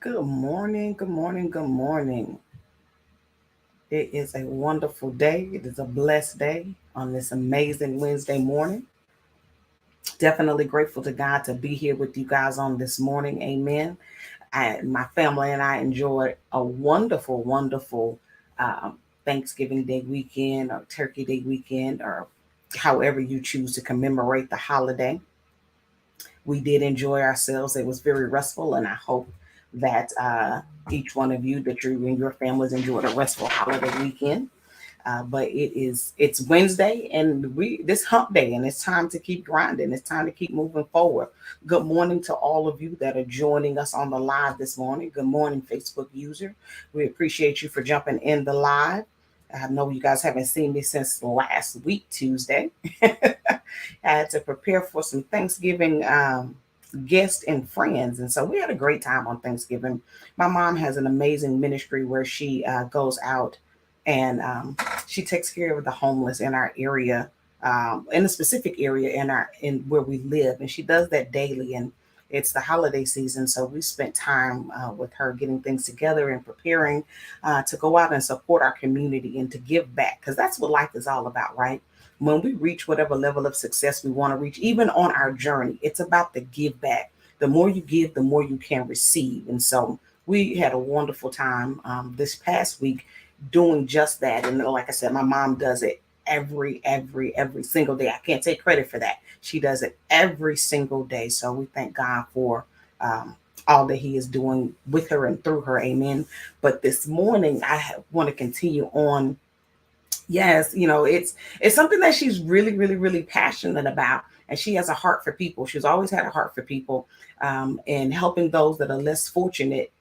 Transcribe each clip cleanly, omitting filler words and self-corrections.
Good morning, good morning, good morning. It is a wonderful day. It is a blessed day on this amazing Wednesday morning. Definitely grateful to God to be here with you guys on this morning. Amen. My family and I enjoyed a wonderful, wonderful um, Thanksgiving Day weekend or Turkey Day weekend or however you choose to commemorate the holiday. We did enjoy ourselves. It was very restful, and I hope that each one of you, that you and your families enjoyed a restful holiday weekend. But it's Wednesday, and we this hump day, and it's time to keep grinding. It's time to keep moving forward. Good morning to all of you that are joining us on the live this morning. Good morning, Facebook user. We appreciate you for jumping in the live. I know you guys haven't seen me since last week, Tuesday. I had to prepare for some Thanksgiving guests and friends. And so we had a great time on Thanksgiving. My mom has an amazing ministry where she goes out and she takes care of the homeless in our area, in a specific area in where we live. And she does that daily. And it's the holiday season, so we spent time with her getting things together and preparing to go out and support our community and to give back, because that's what life is all about, right? When we reach whatever level of success we want to reach, even on our journey, it's about the give back. The more you give, the more you can receive. And so we had a wonderful time this past week doing just that. And like I said, my mom does it every single day. I can't take credit for that. She does it every single day. So we thank God for all that He is doing with her and through her. Amen. But this morning, I want to continue on. Yes, it's something that she's really passionate about, and she has a heart for people. She's always had a heart for people, and helping those that are less fortunate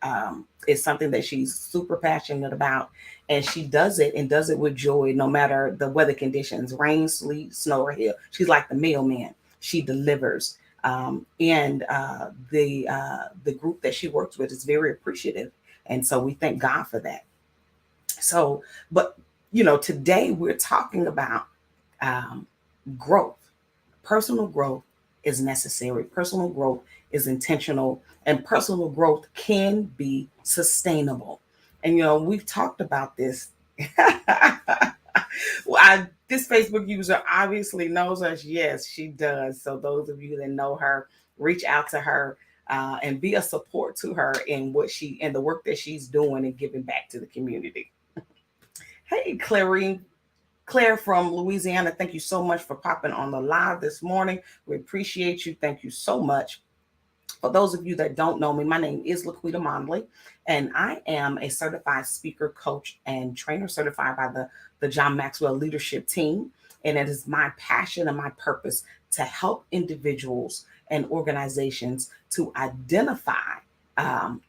is something that she's super passionate about, and she does it and does it with joy, no matter the weather conditions, rain, sleet, snow, or hail. She's like the mailman. She delivers, and the group that she works with is very appreciative, and so we thank God for that. So, but today we're talking about um, growth. Personal growth is necessary. Personal growth is intentional, and personal growth can be sustainable. And we've talked about this. Well, this Facebook user obviously knows us. Yes, she does. So those of you that know her, reach out to her and be a support to her in what she and the work that she's doing and giving back to the community. Hey, Claire from Louisiana, thank you so much for popping on the live this morning. We appreciate you. Thank you so much. For those of you that don't know me, my name is Laquita Mondley, and I am a certified speaker, coach, and trainer certified by the John Maxwell Leadership Team. And it is my passion and my purpose to help individuals and organizations to identify um,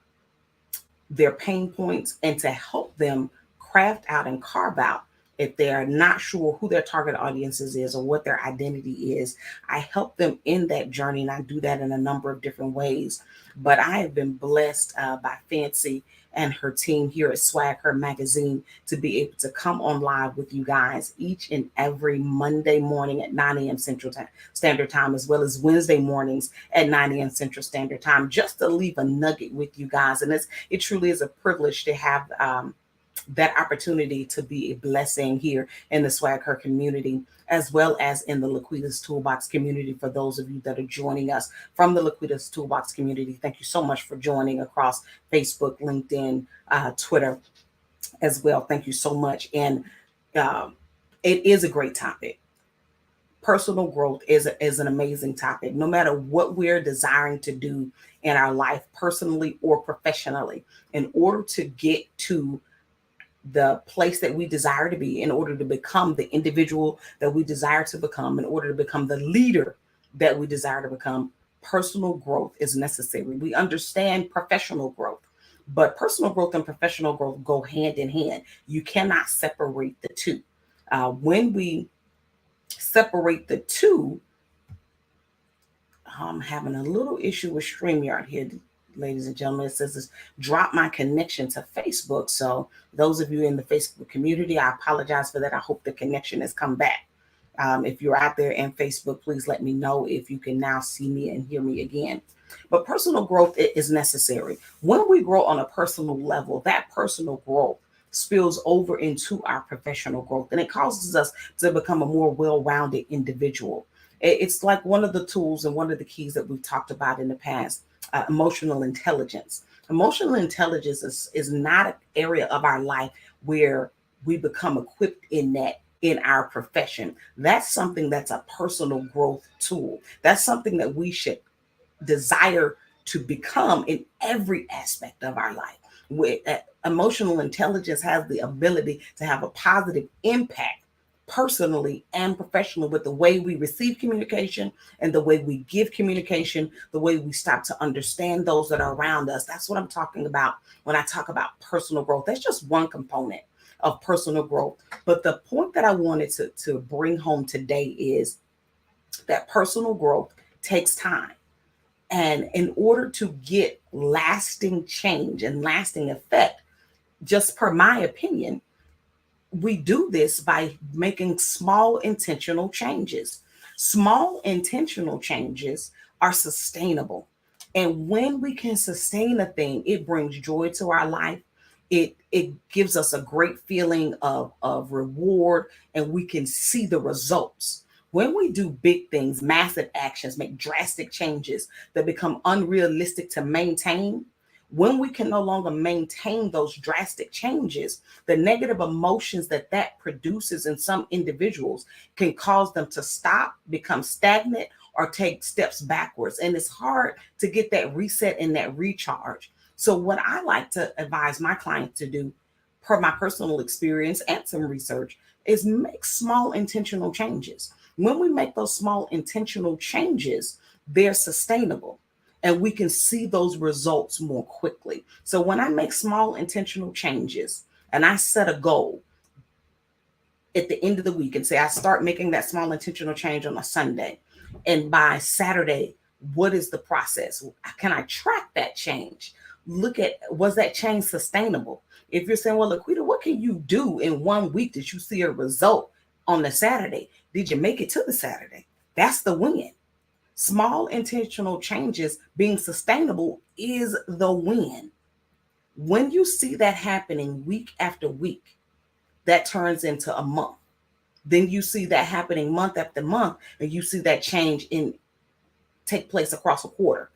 their pain points and to help them craft out and carve out, if they're not sure who their target audiences is or what their identity is. I help them in that journey, and I do that in a number of different ways. But I have been blessed by Fancy and her team here at Swag Her Magazine to be able to come on live with you guys each and every Monday morning at 9 a.m. Central Standard Time, as well as Wednesday mornings at 9 a.m. Central Standard Time, just to leave a nugget with you guys. And it truly is a privilege to have that opportunity to be a blessing here in the Swag Her community, as well as in the Laquita's Toolbox community. For those of you that are joining us from the Laquita's Toolbox community, thank you so much for joining across Facebook, LinkedIn, Twitter as well. Thank you so much. And um, it is a great topic. Personal growth is an amazing topic, no matter what we're desiring to do in our life, personally or professionally, in order to get to the place that we desire to be, in order to become the individual that we desire to become, in order to become the leader that we desire to become. Personal growth is necessary. We understand professional growth, but personal growth and professional growth go hand in hand. You cannot separate the two. When we separate the two, I'm having a little issue with StreamYard here, ladies and gentlemen. It says it's dropped my connection to Facebook. So those of you in the Facebook community, I apologize for that. I hope the connection has come back. If you're out there in Facebook, please let me know if you can now see me and hear me again. But personal growth is necessary. When we grow on a personal level, that personal growth spills over into our professional growth, and it causes us to become a more well-rounded individual. It's like one of the tools and one of the keys that we've talked about in the past, emotional intelligence. Emotional intelligence is not an area of our life where we become equipped in that in our profession. That's something that's a personal growth tool. That's something that we should desire to become in every aspect of our life. Emotional intelligence has the ability to have a positive impact personally and professionally with the way we receive communication and the way we give communication, the way we stop to understand those that are around us. That's what I'm talking about when I talk about personal growth. That's just one component of personal growth. But the point that I wanted to bring home today is that personal growth takes time. And in order to get lasting change and lasting effect, just per my opinion, we do this by making small intentional changes. Small intentional changes are sustainable. And when we can sustain a thing, it brings joy to our life. It gives us a great feeling of reward, and we can see the results. When we do big things, massive actions, make drastic changes that become unrealistic to maintain, when we can no longer maintain those drastic changes, the negative emotions that that produces in some individuals can cause them to stop, become stagnant, or take steps backwards. And it's hard to get that reset and that recharge. So what I like to advise my clients to do, per my personal experience and some research, is make small intentional changes. When we make those small intentional changes, they're sustainable and we can see those results more quickly. So when I make small intentional changes and I set a goal at the end of the week and say I start making that small intentional change on a Sunday, and by Saturday, what is the process? Can I track that change? Look at, was that change sustainable? If you're saying, well, Laquita, what can you do in 1 week that you see a result on the Saturday? Did you make it to the Saturday? That's the win. Small intentional changes being sustainable is the win. When you see that happening week after week, that turns into a month. Then you see that happening month after month, and you see that change take place across a quarter.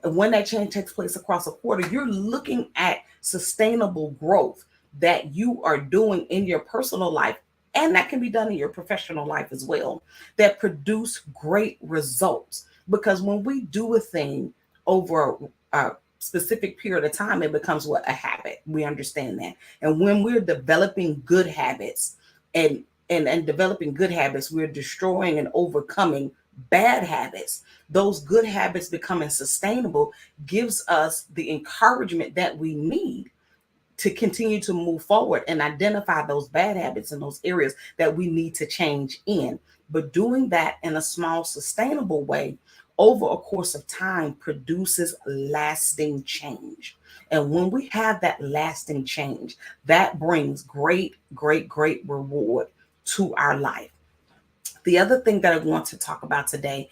And when that change takes place across a quarter, you're looking at sustainable growth that you are doing in your personal life, and that can be done in your professional life as well, that produce great results. Because when we do a thing over a specific period of time, it becomes what? A habit. We understand that. And when we're developing good habits and developing good habits, we're destroying and overcoming bad habits. Those good habits becoming sustainable gives us the encouragement that we need to continue to move forward and identify those bad habits in those areas that we need to change in. But doing that in a small, sustainable way over a course of time produces lasting change. And when we have that lasting change, that brings great, great, great reward to our life. The other thing that I want to talk about today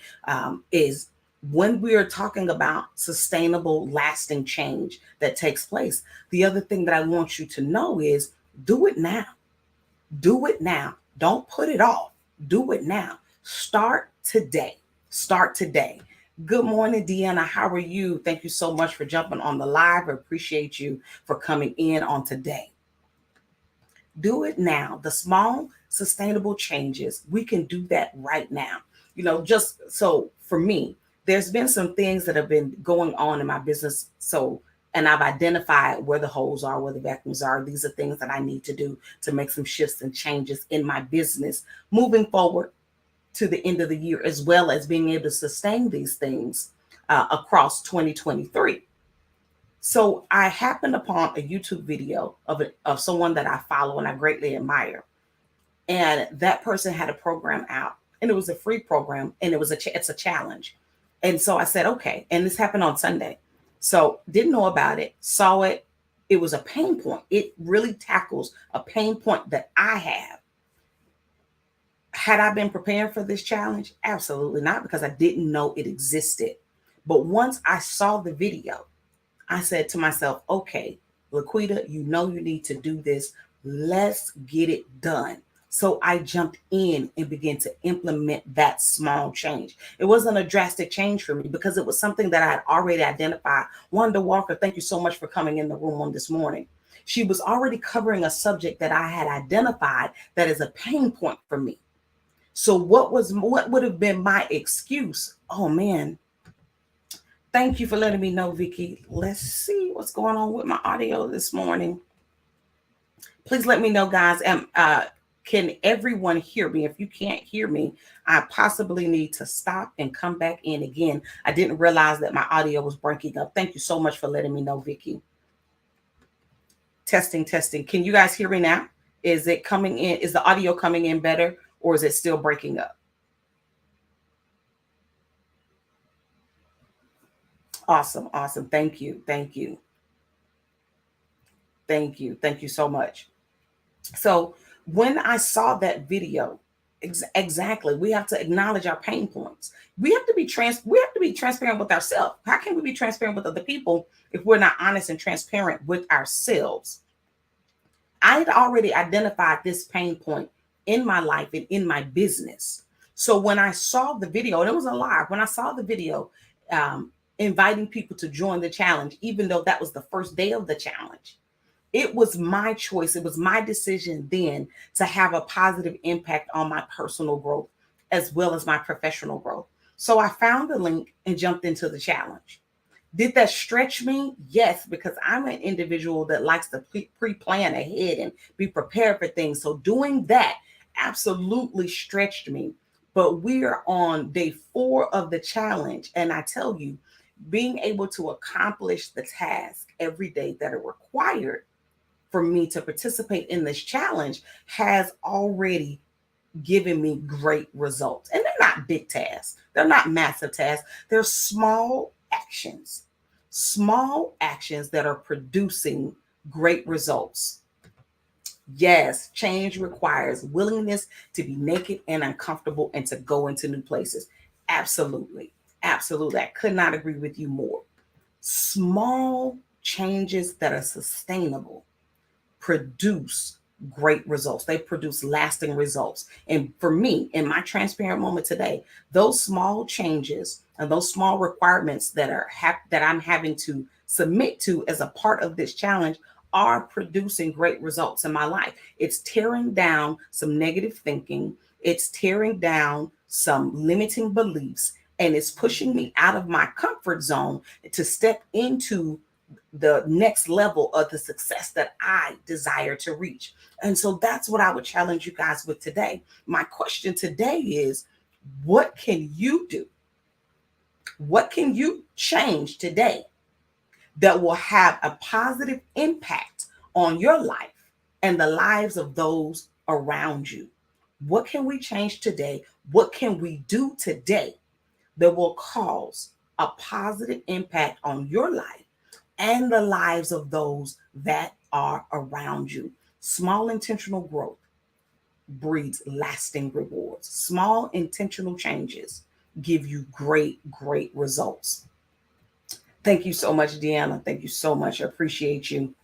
is when we are talking about sustainable, lasting change that takes place, the other thing that I want you to know is do it now. Do it now. Don't put it off. Do it now. Start today. Start today. Good morning, Deanna. How are you? Thank you so much for jumping on the live. I appreciate you for coming in on today. Do it now. The small, sustainable changes, we can do that right now. Just so for me, there's been some things that have been going on in my business. And I've identified where the holes are, where the vacuums are. These are things that I need to do to make some shifts and changes in my business moving forward to the end of the year, as well as being able to sustain these things across 2023. So I happened upon a YouTube video of someone that I follow and I greatly admire. And that person had a program out, and it was a free program, and it's a challenge. And so I said, okay. And this happened on Sunday. So didn't know about it, saw it. It was a pain point. It really tackles a pain point that I have. Had I been prepared for this challenge? Absolutely not, because I didn't know it existed. But once I saw the video, I said to myself, okay, Laquita, you know you need to do this. Let's get it done. So I jumped in and began to implement that small change. It wasn't a drastic change for me because it was something that I had already identified. Wanda Walker, thank you so much for coming in the room on this morning. She was already covering a subject that I had identified that is a pain point for me. So what would have been my excuse? Oh man, thank you for letting me know, Vicky. Let's see what's going on with my audio this morning. Please let me know, guys. Can everyone hear me? If you can't hear me, I possibly need to stop and come back in again. I didn't realize that my audio was breaking up. Thank you so much for letting me know, Vicky. Testing, testing. Can you guys hear me now? Is it coming in? Is the audio coming in better, or is it still breaking up? Awesome, awesome. Thank you, thank you. Thank you. Thank you so much. So when I saw that video, exactly, we have to acknowledge our pain points. We have to be transparent with ourselves. How can we be transparent with other people if we're not honest and transparent with ourselves? I had already identified this pain point in my life and in my business. So when I saw the video, and it was a live, when I saw the video inviting people to join the challenge, even though that was the first day of the challenge, it was my choice. It was my decision then to have a positive impact on my personal growth as well as my professional growth. So I found the link and jumped into the challenge. Did that stretch me? Yes, because I'm an individual that likes to pre-plan ahead and be prepared for things. So doing that absolutely stretched me. But we are on day 4 of the challenge. And I tell you, being able to accomplish the task every day that are required for me to participate in this challenge has already given me great results. And they're not big tasks. They're not massive tasks. They're small actions that are producing great results. Yes, change requires willingness to be naked and uncomfortable and to go into new places. Absolutely. Absolutely. I could not agree with you more. Small changes that are sustainable produce great results. They produce lasting results. And for me, in my transparent moment today, those small changes and those small requirements that I'm having to submit to as a part of this challenge are producing great results in my life. It's tearing down some negative thinking. It's tearing down some limiting beliefs, and it's pushing me out of my comfort zone to step into the next level of the success that I desire to reach. And so that's what I would challenge you guys with today. My question today is, what can you do? What can you change today that will have a positive impact on your life and the lives of those around you? What can we change today? What can we do today that will cause a positive impact on your life and the lives of those that are around you? Small intentional growth breeds lasting rewards. Small intentional changes give you great, great results. Thank you so much, Deanna. Thank you so much. I appreciate you.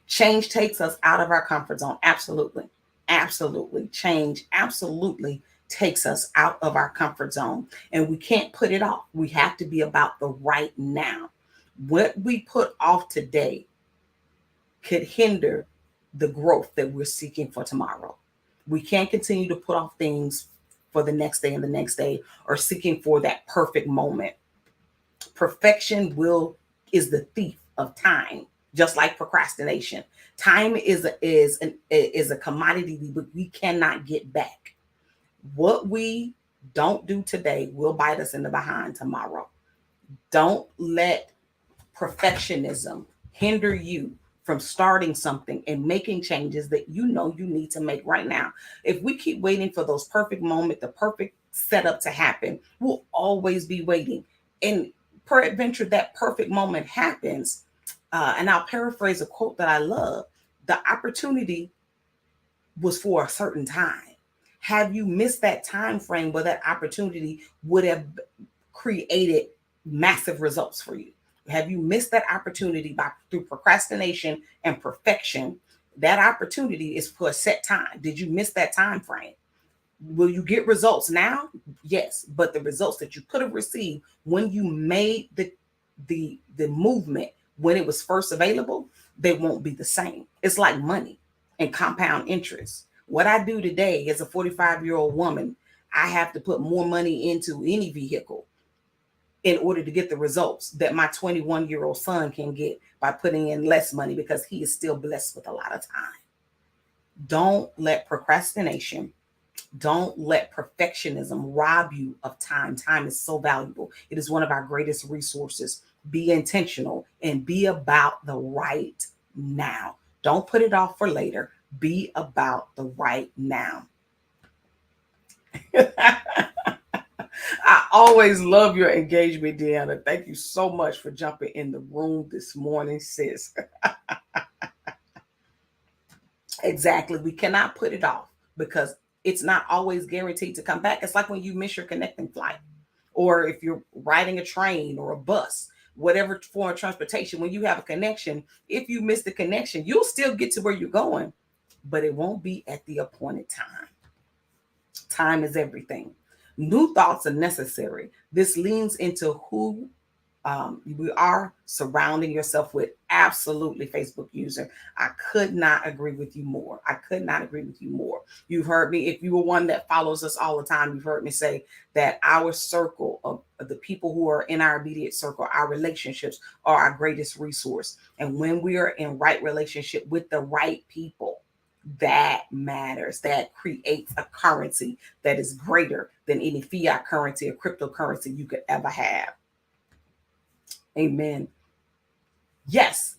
Change takes us out of our comfort zone. Absolutely. Absolutely. Change absolutely takes us out of our comfort zone, and we can't put it off. We have to be about the right now. What we put off today could hinder the growth that we're seeking for tomorrow. We can't continue to put off things for the next day and the next day, or seeking for that perfect moment. Perfection is the thief of time, just like procrastination. Time is a commodity we cannot get back. What we don't do today will bite us in the behind tomorrow. Don't let perfectionism hinder you from starting something and making changes that you know you need to make right now. If we keep waiting for those perfect moment, the perfect setup to happen, we'll always be waiting. And peradventure, that perfect moment happens. And I'll paraphrase a quote that I love. The opportunity was for a certain time. Have you missed that time frame where that opportunity would have created massive results for you? Have you missed that opportunity through procrastination and perfection? That opportunity is for a set time. Did you miss that time frame? Will you get results now? Yes, but the results that you could have received when you made the movement when it was first available, they won't be the same. It's like money and compound interest. What I do today as a 45-year-old woman, I have to put more money into any vehicle in order to get the results that my 21-year-old son can get by putting in less money, because he is still blessed with a lot of time. Don't let procrastination, don't let perfectionism rob you of time. Time is so valuable. It is one of our greatest resources. Be intentional and be about the right now. Don't put it off for later. Be about the right now. I always love your engagement, Deanna. Thank you so much for jumping in the room this morning, sis. Exactly. We cannot put it off because it's not always guaranteed to come back. It's like when you miss your connecting flight, or if you're riding a train or a bus, whatever form of transportation, when you have a connection, if you miss the connection, you'll still get to where you're going, but it won't be at the appointed time. Time is everything. New thoughts are necessary. This leans into who we are surrounding yourself with. Absolutely, Facebook user. I could not agree with you more. I could not agree with you more. You've heard me, if you were one that follows us all the time, you've heard me say that our circle of the people who are in our immediate circle, our relationships are our greatest resource. And when we are in right relationship with the right people, that matters. That creates a currency that is greater than any fiat currency or cryptocurrency you could ever have. Amen. Yes,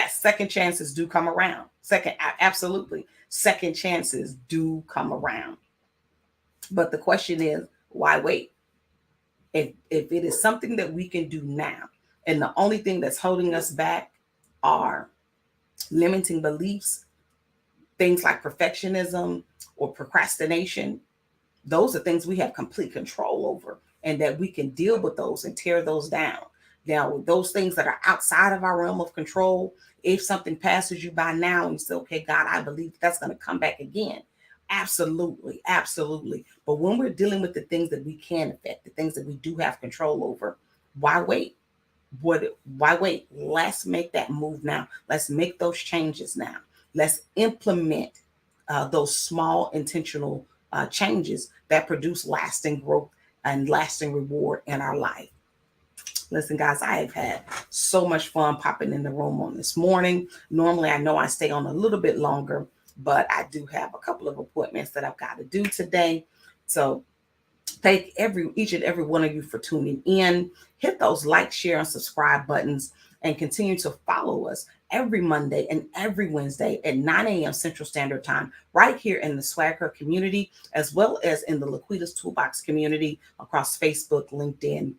second chances do come around. Absolutely. Second chances do come around. But the question is, why wait? If it is something that we can do now, and the only thing that's holding us back are limiting beliefs, things like perfectionism or procrastination, those are things we have complete control over, and that we can deal with those and tear those down. Now, those things that are outside of our realm of control, if something passes you by now and you say, okay, God, I believe that's going to come back again. Absolutely, absolutely. But when we're dealing with the things that we can affect, the things that we do have control over, why wait? Why wait? Let's make that move now. Let's make those changes now. Let's implement those small intentional changes that produce lasting growth and lasting reward in our life. Listen, guys, I have had so much fun popping in the room on this morning. Normally, I know I stay on a little bit longer, but I do have a couple of appointments that I've got to do today. So thank each and every one of you for tuning in. Hit those like, share, and subscribe buttons, and continue to follow us every Monday and every Wednesday at 9 a.m. Central Standard Time, right here in the Swagger community, as well as in the Laquita's Toolbox community across Facebook, LinkedIn,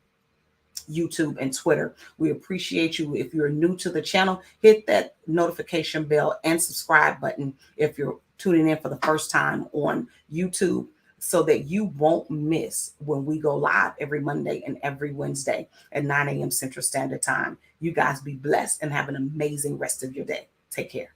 YouTube, and Twitter. We appreciate you. If you're new to the channel, hit that notification bell and subscribe button if you're tuning in for the first time on YouTube, so that you won't miss when we go live every Monday and every Wednesday at 9 a.m. Central Standard Time. You guys be blessed and have an amazing rest of your day. Take care.